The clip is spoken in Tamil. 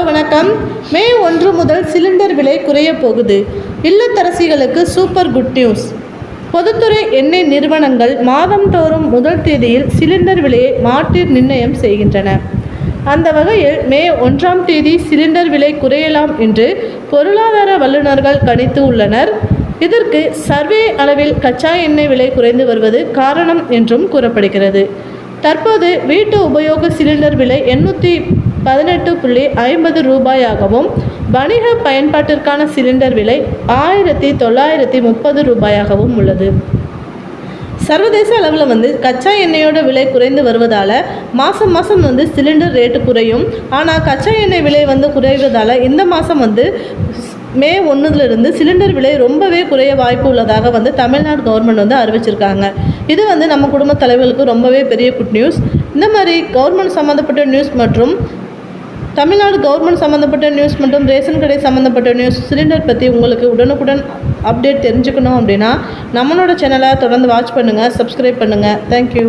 வணக்கம். மே 1 முதல் சிலிண்டர் விலை குறைய போகுது. இல்லத்தரசிகளுக்கு சூப்பர் குட் நியூஸ். பொதுத்துறை எண்ணெய் நிறுவனங்கள் மாதந்தோறும் முதல் தேதியில் சிலிண்டர் விலையை மாற்றி நிர்ணயம் செய்கின்றன. அந்த வகையில் மே 1ஆம் தேதி சிலிண்டர் விலை குறையலாம் என்று பொருளாதார வல்லுநர்கள் கணித்து உள்ளனர். இதற்கு சர்வே அளவில் கச்சா எண்ணெய் விலை குறைந்து வருவது காரணம் என்றும் கூறப்படுகிறது. தற்போது வீட்டு உபயோக சிலிண்டர் விலை 818.50 ரூபாயாகவும் வணிக பயன்பாட்டிற்கான சிலிண்டர் விலை 1930 ரூபாயாகவும் உள்ளது. சர்வதேச அளவில் கச்சா எண்ணெயோட விலை குறைந்து வருவதால் மாதம் சிலிண்டர் ரேட்டு குறையும். ஆனால் கச்சா எண்ணெய் விலை குறைவதால் இந்த மாதம் மே 1 சிலிண்டர் விலை ரொம்பவே குறைய வாய்ப்பு உள்ளதாக தமிழ்நாடு கவர்மெண்ட் அறிவிச்சிருக்காங்க. இது நம்ம குடும்ப தலைவர்களுக்கு ரொம்பவே பெரிய குட் நியூஸ். இந்த மாதிரி கவர்மெண்ட் சம்மந்தப்பட்ட நியூஸ் மற்றும் தமிழ்நாடு கவர்மெண்ட் சம்மந்தப்பட்ட நியூஸ் மற்றும் ரேஷன் கடை சம்மந்தப்பட்ட நியூஸ் சிலிண்டர் பற்றி உங்களுக்கு உடனுக்குடன் அப்டேட் தெரிஞ்சுக்கணும் அப்படின்னா நம்மளோட சேனலை தொடர்ந்து வாட்ச் பண்ணுங்கள், சப்ஸ்கிரைப் பண்ணுங்கள். தேங்க்யூ.